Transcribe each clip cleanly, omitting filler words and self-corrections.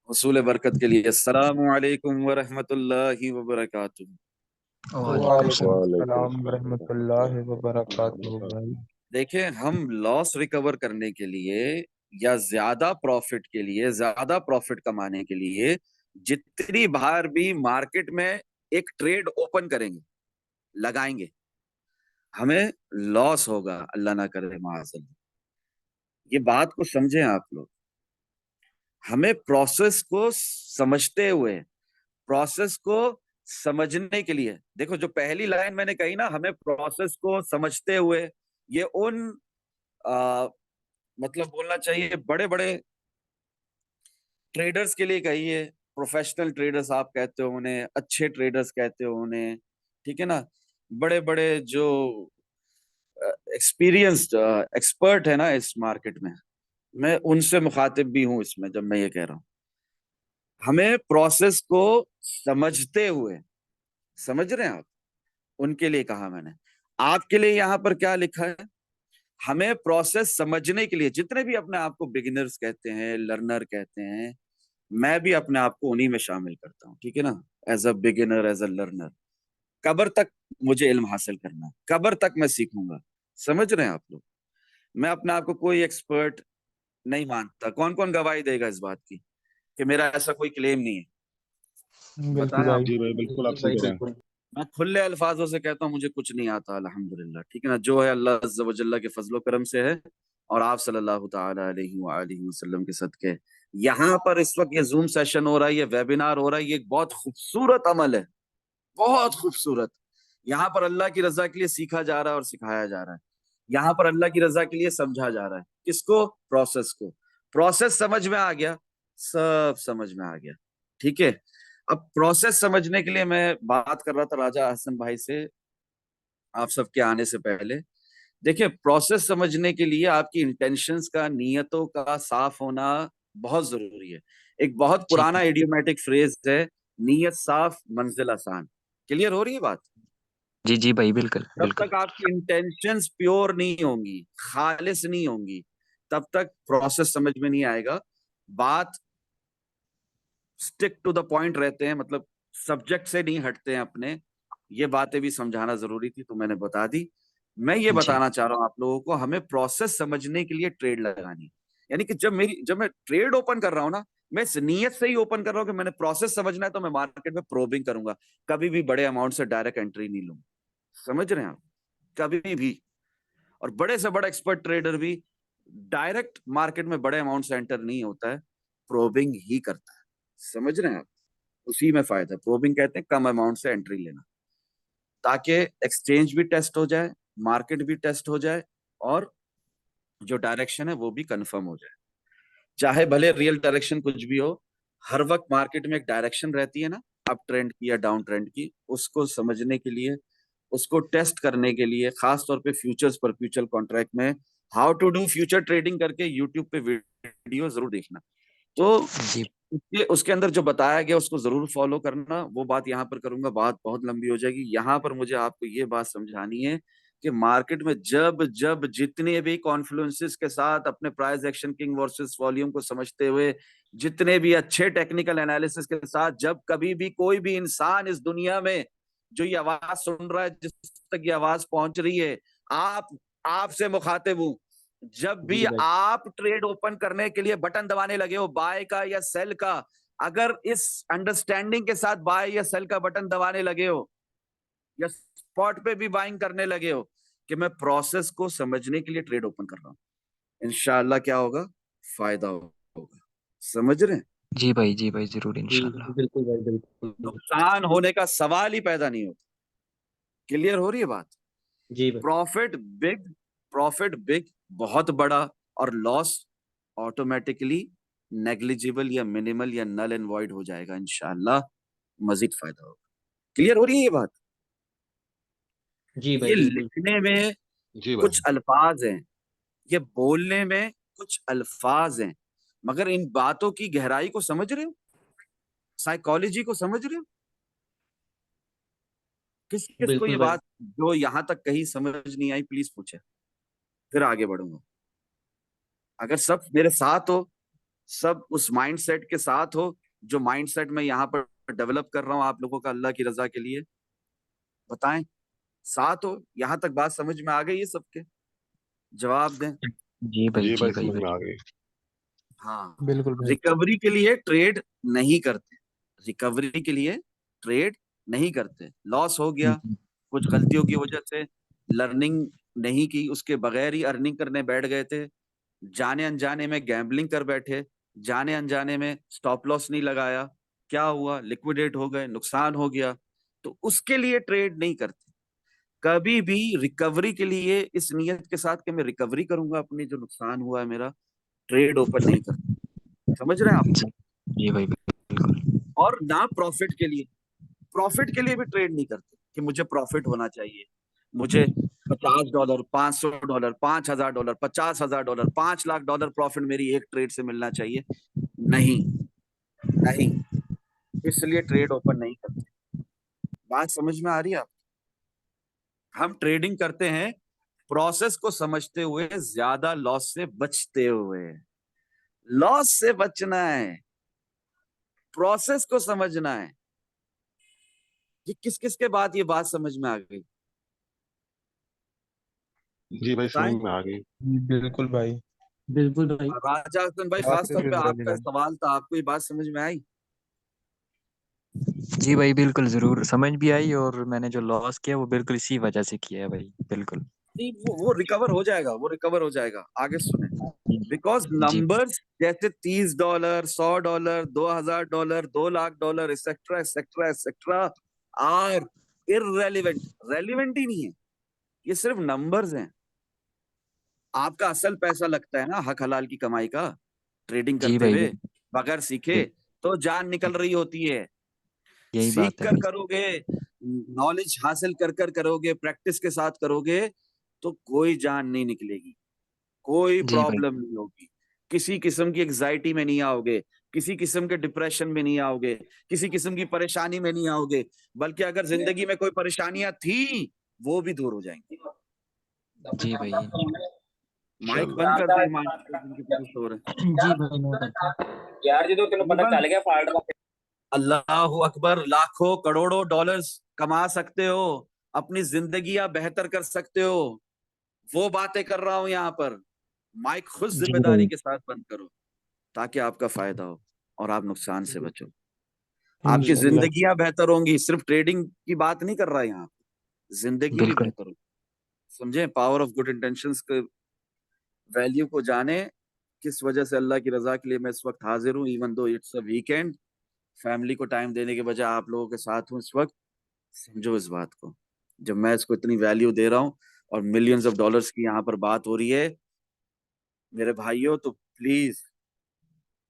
हुसूल बरकत के लिए अस्सलामु अलैकुम व रहमतुल्लाहि व बरकातुहू। वालेकुम वालेकुम सलाम सलाम रहमतुल्लाहि व बरकातुहू रहमतुल्लाह। भाई। देखें, हम लॉस रिकवर करने के लिए या ज्यादा प्रॉफिट के लिए, ज्यादा प्रॉफिट कमाने के लिए जितनी बार भी मार्केट में एक ट्रेड ओपन करेंगे, लगाएंगे, हमें लॉस होगा। अल्लाह ना करे माज़अल्लाह। ये बात को समझें आप लोग। हमें प्रोसेस को समझते हुए, प्रोसेस को समझने के लिए, देखो जो पहली लाइन मैंने कही ना, हमें प्रोसेस को समझते हुए, ये उन आ, मतलब बोलना चाहिए बड़े बड़े ट्रेडर्स के लिए कही है। प्रोफेशनल ट्रेडर्स आप कहते हो उन्हें, अच्छे ट्रेडर्स कहते हो उन्हें, ठीक है ना। बड़े बड़े जो एक्सपीरियंस्ड एक्सपर्ट है ना इस मार्केट में, मैं उनसे मुखातिब भी हूं इसमें जब मैं ये कह रहा हूं। हमें प्रोसेस को समझते हुए, समझ रहे हैं आप, उनके लिए कहा मैंने। आपके लिए यहां पर क्या लिखा है? हमें प्रोसेस समझने के लिए, जितने भी अपने आप को बिगिनर्स कहते हैं, लर्नर कहते हैं, मैं भी अपने आप को उन्हीं में शामिल करता हूँ, ठीक है ना। As a beginner, as a learner, कबर तक मुझे इल्म हासिल करना है, कबर तक मैं सीखूंगा। समझ रहे हैं आप लोग? मैं अपने आप को कोई एक्सपर्ट नहीं मानता। कौन कौन गवाही देगा इस बात की कि मेरा ऐसा कोई क्लेम नहीं है? बिल्कुल बताएं आप। भाई। जी भाई, बिल्कुल आप जी सही भाई कह रहे हैं। बिल्कुल। मैं खुले अल्फाजों से कहता हूँ, मुझे कुछ नहीं आता अल्हम्दुलिल्लाह, ठीक है ना। जो है अल्लाह अज़्ज़ व जल्ला के फजलो करम से है, और आप सल्लल्लाहु ताला अलैहि व आलिहि वसल्लम के सदके। यहाँ पर इस वक्त ये जूम सेशन हो रहा है, ये वेबिनार हो रहा है, ये एक बहुत खूबसूरत अमल है, बहुत खूबसूरत। यहाँ पर अल्लाह की रजा के लिए सीखा जा रहा है और सिखाया जा रहा है। यहाँ पर अल्लाह की रजा के लिए समझा जा रहा है। किसको? प्रोसेस को। प्रोसेस समझ में आ गया, सब समझ में आ गया, ठीक है। अब प्रोसेस समझने के लिए मैं बात कर रहा था राजा हसन भाई से आप सबके आने से पहले। देखिए, प्रोसेस समझने के लिए आपकी इंटेंशंस का, नियतों का साफ होना बहुत जरूरी है। एक बहुत जी पुराना इडियोमेटिक फ्रेज है, नीयत साफ मंजिल आसान। क्लियर हो रही है बात? जी जी भाई बिल्कुल जब बिल्कुल। तक आपकी इंटेंशंस प्योर नहीं होंगी, खालिस नहीं होंगी, तब तक प्रोसेस समझ में नहीं आएगा। बात स्टिक टू द पॉइंट रहते हैं, मतलब सब्जेक्ट से नहीं हटते हैं अपने। ये बातें भी समझाना जरूरी थी तो मैंने बता दी। मैं ये जी बताना चाह रहा हूँ आप लोगों को, हमें प्रोसेस समझने के लिए ट्रेड लगानी है। यानी कि जब मैं ट्रेड ओपन कर रहा हूँ ना, मैं इस नीयत से ही ओपन कर रहा हूँ कि मैंने प्रोसेस समझना है, तो मैं मार्केट में प्रोबिंग करूंगा। कभी भी बड़े अमाउंट से डायरेक्ट एंट्री नहीं लूंगा। समझ रहे हैं आप? कभी भी। और बड़े से बड़ा एक्सपर्ट ट्रेडर भी डायरेक्ट मार्केट में बड़े अमाउंट से एंटर नहीं होता है, प्रोबिंग ही करता है। समझ रहे हैं आप? उसी में फायदा है। प्रोबिंग कहते हैं कम अमाउंट से एंट्री लेना, ताकि एक्सचेंज भी टेस्ट हो जाए, मार्केट भी टेस्ट हो जाए, और जो डायरेक्शन है वो भी कंफर्म हो जाए। चाहे भले रियल डायरेक्शन कुछ भी हो, हर वक्त मार्केट में एक डायरेक्शन रहती है ना, अप ट्रेंड की या डाउन ट्रेंड की। उसको समझने के लिए, उसको टेस्ट करने के लिए, खास तौर पे फ्यूचर्स परपेचुअल कॉन्ट्रैक्ट में how to do future trading करके यूट्यूब पे वीडियो जरूर देखना। तो जी उसके उसके अंदर जो बताया गया उसको जरूर फॉलो करना। वो बात यहाँ पर करूंगा, बात बहुत लंबी हो जाएगी। यहाँ पर मुझे आपको ये बात समझानी है कि मार्केट में जब जब जितने भी कॉन्फ्लुएंसेस के साथ अपने price action king versus volume को समझते हुए, जितने भी अच्छे टेक्निकल एनालिसिस के साथ, जब कभी भी कोई भी इंसान इस दुनिया में जो ये आवाज सुन रहा है, जिस तक ये आवाज पहुंच रही है, आप आपसे मुखातिब हूं, जब भी जी भाई। आप ट्रेड ओपन करने के लिए बटन दबाने लगे हो, बाय का या सेल का, अगर इस अंडरस्टैंडिंग के साथ बाय या सेल का बटन दबाने लगे हो, या स्पॉट पे भी बाइंग करने लगे हो, कि मैं प्रोसेस को समझने के लिए ट्रेड ओपन कर रहा हूं, इंशाल्लाह क्या होगा? फायदा होगा। समझ रहे हैं? जी भाई जरूर जी इंशाल्लाह। बिल्कुल भाई, बिल्कुल। नुकसान होने का सवाल ही पैदा नहीं होता। क्लियर हो रही है बात? जी भाई। प्रॉफिट बिग, प्रॉफिट बिग, बहुत बड़ा, और लॉस ऑटोमेटिकली नेग्लिजिबल या मिनिमल या नल एंड वॉइड हो जाएगा इंशाल्लाह। मजीद फायदा होगा। क्लियर हो रही है ये बात? जी भाई, ये बिल्कुल। लिखने में जी भाई। कुछ अल्फाज हैं, ये बोलने में कुछ अल्फाज हैं, मगर इन बातों की गहराई को समझ रहे हो? साइकोलॉजी को समझ रहे हो? किस किस को बिल्कुल ये भाई। बात जो यहां तक कहीं समझ नहीं आई, प्लीज पूछे, फिर आगे बढ़ूंगा। अगर सब मेरे साथ हो, सब उस माइंडसेट के साथ हो जो माइंडसेट मैं यहाँ पर डेवलप कर रहा हूँ आप लोगों का अल्लाह की रजा के लिए, बताएं, साथ हो, यहाँ तक बात समझ में आ गई है सबके? जवाब दें। जी भाई, जी जी भाई, भाई, समझ में आ बिल्कुल। गई। हाँ, बिल्कुल भाई। रिकवरी के लिए ट्रेड नहीं करते, रिकवरी के लिए ट्रेड नहीं करते। लॉस हो गया जी कुछ गलतियों की वजह से, लर्निंग नहीं की, उसके बगैर ही अर्निंग करने बैठ गए थे, जाने अनजाने में गैम्बलिंग कर बैठे, जाने अनजाने में स्टॉप लॉस नहीं लगाया, क्या हुआ, लिक्विडेट हो गए, नुकसान हो गया, तो उसके लिए ट्रेड नहीं करते। कभी भी रिकवरी के लिए इस नियत के साथ कि मैं रिकवरी करूंगा अपनी जो नुकसान हुआ है मेरा, ट्रेड ओपन नहीं करते। समझ रहे हैं आप? जी जी भाई, बिल्कुल। और ना प्रॉफिट के लिए, प्रॉफिट के लिए भी ट्रेड नहीं करते कि मुझे प्रॉफिट होना चाहिए, मुझे $50, $500, $5,000, $50,000, $5 लाख प्रॉफिट मेरी एक ट्रेड से मिलना चाहिए। नहीं, नहीं, इसलिए ट्रेड ओपन नहीं करते। बात समझ में आ रही है आप? हम ट्रेडिंग करते हैं प्रोसेस को समझते हुए, ज्यादा लॉस से बचते हुए। लॉस से बचना है, प्रोसेस को समझना है। ये किस किस के बाद ये बात समझ में आ गई, जी भाई, समझ बताएं? में आ गई। बिल्कुल भाई। बिल्कुल भाई। राजा हसन भाई, खास काफी तौर पे आपका रिलेवेंट। सवाल था, आपको ये बात समझ में आई? जी भाई, बिल्कुल जरूर समझ भी आई, और मैंने जो लॉस किया वो बिल्कुल इसी वजह से किया है भाई, बिल्कुल। नहीं, वो रिकवर हो जाएगा, वो रिकवर हो जाएगा, आगे सुने। बिकॉज जी नंबर्स जैसे $30, $100, $2,000, $2 lakh, etcetera etcetera etcetera, are irrelevant, relevant ही नहीं है, ये सिर्फ नंबर्स हैं। आपका असल पैसा लगता है ना हक हलाल की कमाई का, ट्रेडिंग जी करते भाई, हुए, बगैर सीखे बिल्कुल। तो जान निकल रही होती है। यही सीख बात है कर भाई। करोगे, नॉलेज हासिल कर कर करोगे, प्रैक्टिस के साथ करोगे, तो कोई जान नहीं निकलेगी, कोई जी भाई। प्रॉब्लम नहीं होगी, किसी किस्म की एग्जाइटी में नहीं आओगे, किसी किस्म के डिप्रेशन में नहीं आओगे, किसी किस्म की परेशानी में नहीं आओगे, बल्कि अगर जिंदगी में कोई परेशानियां थी वो भी दूर हो जाएंगी। जी भाई। माइक चलो। बंद कर दे ईमान, जिनके पीछे शोर है। जी भाई, नोट करता हूँ। यार जी तो तेन पता इवन चल गया फाल्ट का। अल्लाह अकबर, लाखों करोड़ों डॉलर्स कमा सकते हो, अपनी जिंदगी बेहतर कर सकते हो, वो बातें कर रहा हूं यहाँ पर। माइक खुद जी जिम्मेदारी भाई। के साथ बंद करो, ताकि आपका फायदा हो और आप नुकसान से बचो। आपकी इंशाल्लाह। जिंदगियां बेहतर होंगी, सिर्फ ट्रेडिंग की बात नहीं कर रहा यहाँ, जिंदगी भी बिल्कुल। बेहतर होगी। समझे? पावर ऑफ गुड इंटेंशंस के वैल्यू को जाने, किस वजह से अल्लाह की रजा के लिए मैं इस वक्त हाजिर हूँ, even though it's a weekend, family को टाइम देने के बजाय आप लोगों के साथ हूँ इस वक्त। समझो इस बात को, जब मैं इसको इतनी वैल्यू दे रहा हूँ और मिलियंस ऑफ डॉलर्स की यहाँ पर बात हो रही है मेरे भाइयों, तो प्लीज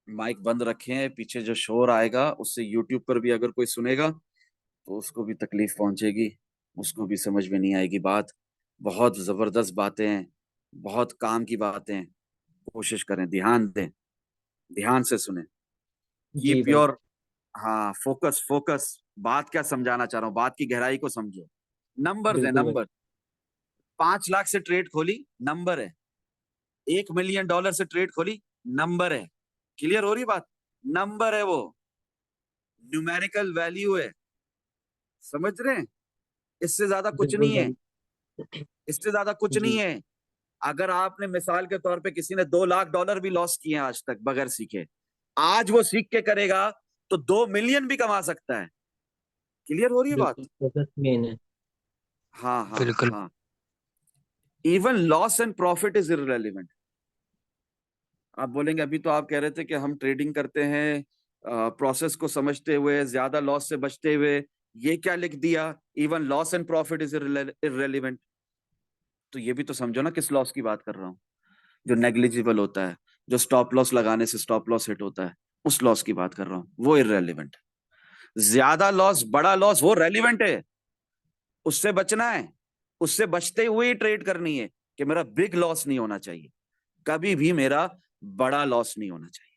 माइक बंद रखें। पीछे जो शोर आएगा उससे यूट्यूब पर भी अगर कोई सुनेगा तो उसको भी तकलीफ पहुंचेगी, उसको भी समझ में नहीं आएगी बात। बहुत जबरदस्त बातें हैं, बहुत काम की बातें हैं, कोशिश करें, ध्यान दें, ध्यान से सुने, जी कीप भाई। योर, हाँ, फोकस फोकस। बात क्या समझाना चाह रहा हूँ, बात की गहराई को समझो। नंबर्स है, बिल्कुल भाई। नंबर। 5 लाख से ट्रेड खोली, नंबर है। $1 मिलियन से ट्रेड खोली, नंबर है। क्लियर हो रही बात? नंबर है वो, न्यूमेरिकल वैल्यू है। समझ रहे हैं? इससे ज्यादा कुछ बिल्कुल नहीं है, भाई। इससे ज्यादा कुछ नहीं जी। है। अगर आपने मिसाल के तौर पे किसी ने $2 लाख भी लॉस किए हैं आज तक बगैर सीखे, आज वो सीख के करेगा तो 2 मिलियन भी कमा सकता है। क्लियर हो रही है बात? बिल्कुल फोकस मेन है। हाँ हाँ बिल्कुल। हाँ। Even loss and profit is irrelevant. आप बोलेंगे अभी तो आप कह रहे थे कि हम ट्रेडिंग करते हैं प्रोसेस को समझते हुए, ज्यादा लॉस से बचते हुए, ये क्या लिख दिया, even loss and profit is irrelevant. तो ये भी तो समझो ना किस लॉस की बात कर रहा हूँ, जो नेग्लिजिबल होता है, जो स्टॉप लॉस लगाने से स्टॉप लॉस हिट होता है, उस लॉस की बात कर रहा हूँ, वो इररेलेवेंट। ज्यादा लॉस, बड़ा लॉस, वो रेलिवेंट है, उससे बचना है, उससे बचते हुए ही ट्रेड करनी है कि मेरा बिग लॉस नहीं होना चाहिए, कभी भी मेरा बड़ा लॉस नहीं होना चाहिए।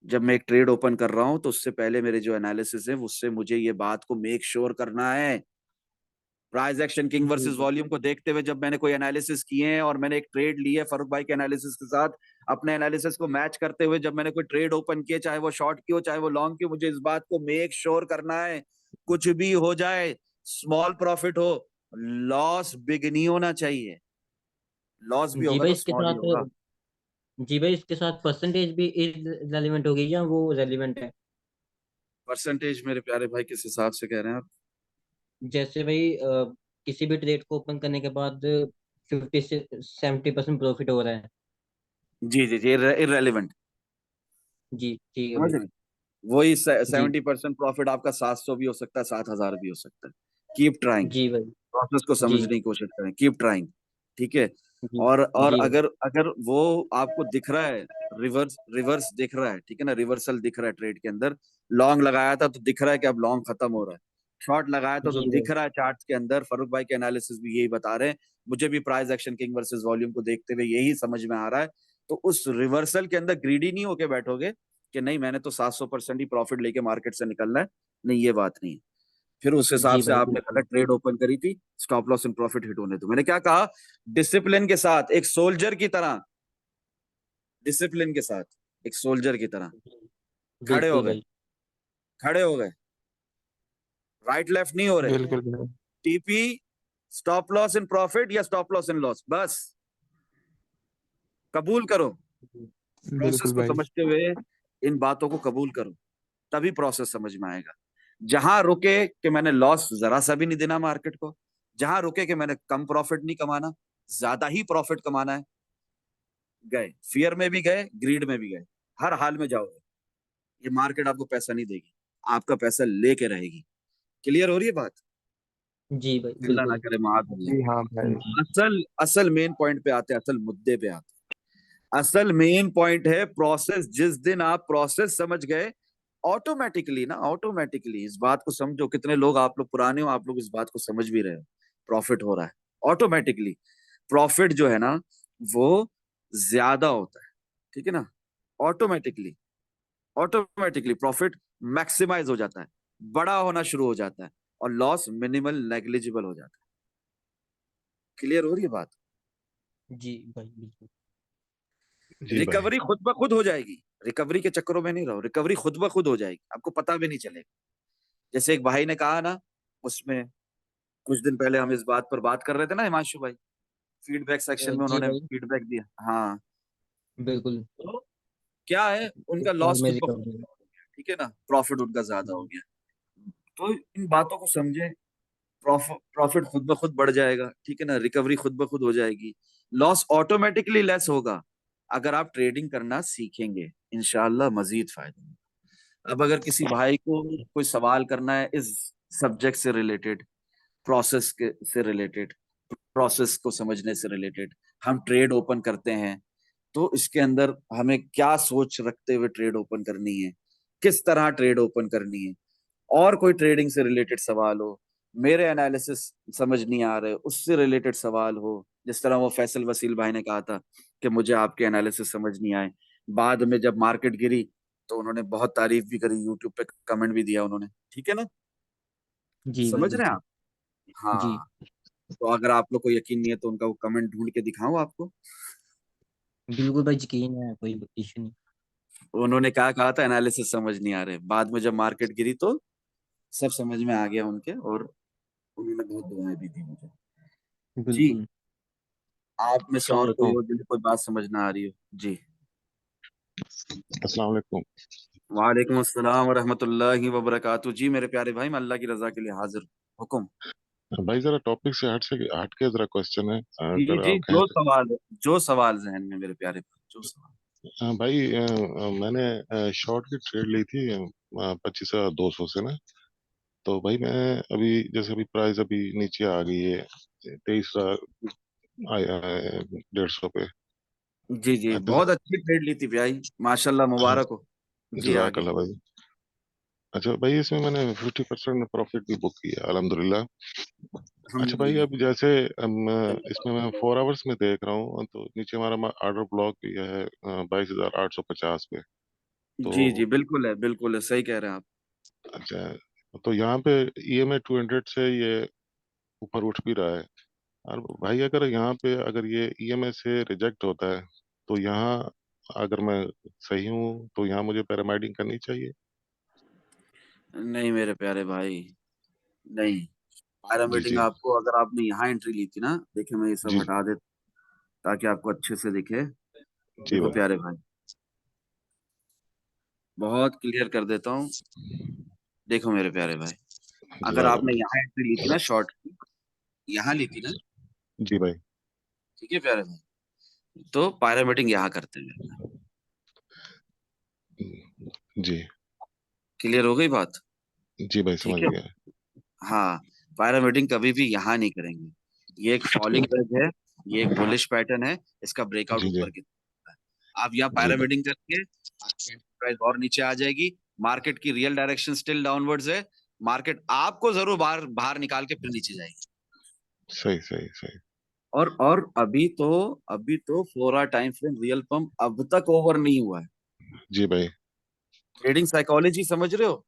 जब मैं एक ट्रेड ओपन कर रहा हूं तो उससे पहले मेरे जो एनालिसिस है उससे मुझे ये बात को मेक श्योर करना है, प्राइस एक्शन किंग वर्सेस जी वॉल्यूम को देखते हुए जब मैंने कोई एनालिसिस किए हैं और मैंने एक ट्रेड ली है फारूक भाई के एनालिसिस के साथ, अपने एनालिसिस को मैच करते हुए जब मैंने कोई ट्रेड ओपन किया, चाहे वो शॉर्ट की हो चाहे वो लॉन्ग की हो, मुझे इस बात को मेक श्योर करना है कुछ भी हो जाए, स्मॉल प्रॉफिट हो, लॉस बिग नहीं होना चाहिए। लॉस भी जी होगा भाई, तो इसके स्मॉल ही साथ होगा। जी भाई, इसके साथ परसेंटेज भी रेलिवेंट होगी या वो रेलिवेंट है? परसेंटेज मेरे प्यारे भाई किस हिसाब से कह रहे हैं आप? जैसे भाई किसी भी ट्रेड को ओपन करने के बाद 50 से 70% प्रॉफिट हो रहा है। जी जी जी, इररेलेवेंट। जी ठीक है समझ भाई। रहे हैं? वही जी 70% प्रॉफिट आपका 700 भी हो सकता है, 7,000 भी हो सकता है। कीप ट्राइंग, जी भाई। प्रोसेस को जी समझने की कोशिश करें, कीप ट्राइंग। ठीक है। जी और जी भाई। अगर अगर वो आपको दिख रहा है, रिवर्स रिवर्स दिख रहा है, ठीक है ना, रिवर्सल दिख रहा है ट्रेड के अंदर, लॉन्ग लगाया था तो दिख रहा है कि अब लॉन्ग खत्म हो रहा है, शॉर्ट लगाया था तो जी भाई। दिख रहा है चार्ट के अंदर, फारूक भाई के एनालिसिस भी यही बता रहे हैं, मुझे भी price action king versus volume को देखते हुए यही समझ में आ रहा है। तो उस रिवर्सल के अंदर ग्रीडी नहीं होके बैठोगे कि नहीं मैंने तो 700% ही प्रॉफिट लेके मार्केट से निकलना है, नहीं ये बात नहीं है। फिर उस हिसाब जी से भाई आपने बिल्कुल। गलत ट्रेड ओपन करी थी, stop loss and profit hit होने दो। मैंने क्या कहा? डिसिप्लिन के साथ एक सोल्जर की तरह, डिसिप्लिन के साथ एक सोल्जर की तरह खड़े हो बिल्कुल गए, भाई। खड़े हो गए, राइट लेफ्ट नहीं हो रहे। बिल्कुल भाई। TP, stop loss in profit या स्टॉप लॉस इन लॉस, बस कबूल करो। प्रोसेस बिल्कुल को भाई। समझते हुए इन बातों को कबूल करो, तभी प्रोसेस समझ में आएगा। जहां रुके कि मैंने लॉस जरा सा भी नहीं देना मार्केट को, जहां रुके कि मैंने कम प्रॉफिट नहीं कमाना, ज्यादा ही प्रॉफिट कमाना है, गए, फियर में भी गए, ग्रीड में भी गए, हर हाल में जाओगे, ये मार्केट आपको पैसा नहीं देगी, आपका पैसा लेके रहेगी। क्लियर हो रही है बात? जी भाई अल्लाह ना बिल्कुल। करे, माअज़ जी हाँ भाई। जी असल असल मेन पॉइंट पे आते हैं, असल मुद्दे पे आते हैं। असल मेन पॉइंट है प्रोसेस। जिस दिन आप प्रोसेस समझ गए, ऑटोमेटिकली ना, ऑटोमेटिकली इस बात को समझो, कितने लोग आप लोग पुराने हो, आप लोग इस बात को समझ भी रहे हो, प्रॉफिट हो रहा है ऑटोमेटिकली। प्रॉफिट जो है ना वो ज्यादा होता है, ठीक है ना, ऑटोमेटिकली, ऑटोमेटिकली प्रॉफिट मैक्सिमाइज हो जाता है, बड़ा होना शुरू हो जाता है, और लॉस मिनिमल नेग्लिजिबल हो जाता है। क्लियर हो रही है बात? जी भाई बिल्कुल। जी भाई। रिकवरी खुद ब खुद हो जाएगी, रिकवरी के चक्करों में नहीं रहो, रिकवरी खुद ब खुद हो जाएगी, आपको पता भी नहीं चलेगा। जैसे एक भाई ने कहा ना, उसमें कुछ दिन पहले हम इस बात पर बात कर रहे थे ना, हिमांशु भाई, फीडबैक सेक्शन में जी उन्होंने भाई फीडबैक दिया। हाँ, बिल्कुल। तो क्या है, कुछ उनका साल लॉस में खुद ब खुद रिकवरी। हो गया, ठीक है ना, प्रॉफिट उनका ज्यादा हो गया। तो इन बातों को समझे, प्रॉफिट खुद ब खुद बढ़ जाएगा, ठीक है ना, रिकवरी खुद ब खुद हो जाएगी, लॉस ऑटोमेटिकली लेस होगा, अगर आप ट्रेडिंग करना सीखेंगे, इंशाल्लाह मजीद फायदा होगा। अब अगर किसी भाई को कोई सवाल करना है इस सब्जेक्ट से रिलेटेड, प्रोसेस के से रिलेटेड, प्रोसेस को समझने से रिलेटेड, हम ट्रेड ओपन करते हैं तो इसके अंदर हमें क्या सोच रखते हुए ट्रेड ओपन करनी है, किस तरह ट्रेड ओपन करनी है, और कोई ट्रेडिंग से रिलेटेड सवाल हो, मेरे एनालिसिस समझ नहीं आ रहे उससे रिलेटेड सवाल हो, जिस तरह वो फैसल वसील भाई ने कहा था कि मुझे आपके एनालिसिस समझ नहीं आए, बाद में जब मार्केट गिरी तो उन्होंने बहुत तारीफ भी करी, यूट्यूब पे कमेंट भी दिया उन्होंने, ठीक है ना, जी भाई समझ रहे हैं बिल्कुल। आप? जी हाँ, तो अगर आप लोग को यकीन नहीं है तो उनका वो कमेंट ढूंढ के दिखाऊं आपको। बिल्कुल भाई, यकीन है, कोई इशू नहीं। उन्होंने क्या कहा था, एनालिसिस समझ नहीं आ रहे, बाद में जब मार्केट गिरी तो सब समझ में आ गया उनके, और उन्होंने बहुत दुआएं भी दी मुझे। जी, बिल्कुल। आप में से अस्सलाम और कोई वालेकुम। हो जिन्हें कोई बात समझ ना आ रही हो? जी। अस्सलाम वालेकुम। वालेकुम अस्सलाम वरहमतुल्लाहि वबरकातुहू। जी मेरे प्यारे भाई, मैं अल्लाह की रजा के लिए हाजिर हूँ। हुक्म। भाई जरा टॉपिक से हट के जरा क्वेश्चन है, जी अगर जी, आप कहें जो तो। सवाल है, जो सवाल जहन में मेरे प्यारे भाई, जो सवाल। हाँ भाई, मैंने शॉर्ट की ट्रेड ली थी 25,200 से ना। तो भाई मैं अभी, जैसे अभी प्राइस अभी नीचे आ गई है 23,150 पे। जी जी, तो बहुत अच्छी ट्रेड ली थी भाई, माशाल्लाह, हाँ, मुबारक हो। जी आगे। जज़ाकल्लाह भाई। अच्छा भाई, इसमें मैंने 50% प्रॉफिट भी बुक किया अल्हम्दुलिल्लाह। अच्छा भाई, अल्हम्दुलिल्लाह। अब जैसे इसमें मैं 4 आवर्स में देख रहा हूँ तो नीचे हमारा ऑर्डर ब्लॉक भी है 22,850 पे। तो जी जी, बिल्कुल है, सही कह रहे हैं आप। अच्छा, तो यहाँ पे EMA 200 से ये ऊपर उठ भी रहा है। और भाई अगर यहाँ पे अगर ये ईएमआई से रिजेक्ट होता है तो यहाँ अगर मैं सही हूँ तो यहाँ मुझे पैरामाइडिंग करनी चाहिए। नहीं मेरे प्यारे भाई, नहीं। जी पैरामीटिंग जी आपको, अगर आपने यहाँ एंट्री ली थी ना, देखिए मैं ये सब जी हटा दे ताकि आपको अच्छे से दिखे। जी देखो भाई प्यारे भाई, बहुत क्लियर कर देता हूँ। देखो मेरे प्यारे भाई, अगर जजाक आपने अल्लाह। यहाँ एंट्री ली थी ना, शॉर्ट यहाँ ली थी ना, जी भाई ठीक है प्यारे भाई, तो पैरामीटिंग यहाँ करते हैं। जी क्लियर हो गई बात? जी भाई समझ ठीक है। गया। हाँ, पैरामीटिंग कभी भी यहाँ नहीं करेंगे। ये एक फॉलिंग वेज है, ये एक बुलिश पैटर्न है, इसका ब्रेकआउट जी जी ऊपर की तरफ है। आप यहाँ जी भाई पैरामीटिंग करके आपकी प्राइस और नीचे आ जाएगी। मार्केट की रियल डायरेक्शन स्टिल डाउनवर्ड्स है। मार्केट आपको जरूर बाहर बाहर निकाल के फिर नीचे जाएगी। सही सही सही। और अभी तो 4 hour time frame real pump अब तक ओवर नहीं हुआ है। जी भाई ट्रेडिंग साइकोलॉजी समझ रहे हो?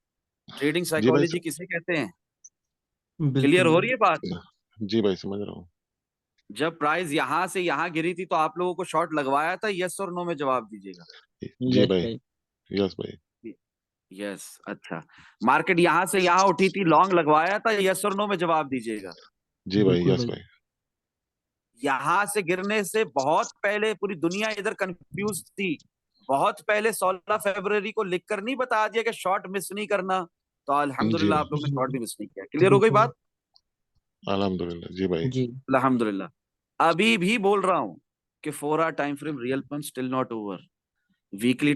ट्रेडिंग जी भाई साइकोलॉजी किसे कहते हैं? क्लियर बिल्कुल हो रही है बात? जी भाई समझ रहा हूँ। जब प्राइस यहां से यहां गिरी थी तो आप लोगों को शॉर्ट लगवाया था, यस और नो में जवाब दीजिएगा। जी यस भाई भाई। यस भाई यस, अच्छा। मार्केट यहां से यहां उठी थी, लॉन्ग लगवाया था, यस और नो में जवाब दीजिएगा। जी भाई बिल्कुल यस भाई। भाई यहां से गिरने से बहुत पहले पूरी दुनिया इधर कंफ्यूज थी। बहुत पहले 16 फरवरी को लिखकर नहीं बता दिया कि शॉर्ट मिस नहीं करना, तो जी अल्हम्दुलिल्लाह आप लोगों ने शॉर्ट भी मिस नहीं किया। क्लियर हो गई बिल्कुल बात? अल्हम्दुलिल्लाह जी भाई जी। अल्हम्दुलिल्लाह। अभी भी बोल रहा हूं कि 4 hour time frame real pump still not over. Weekly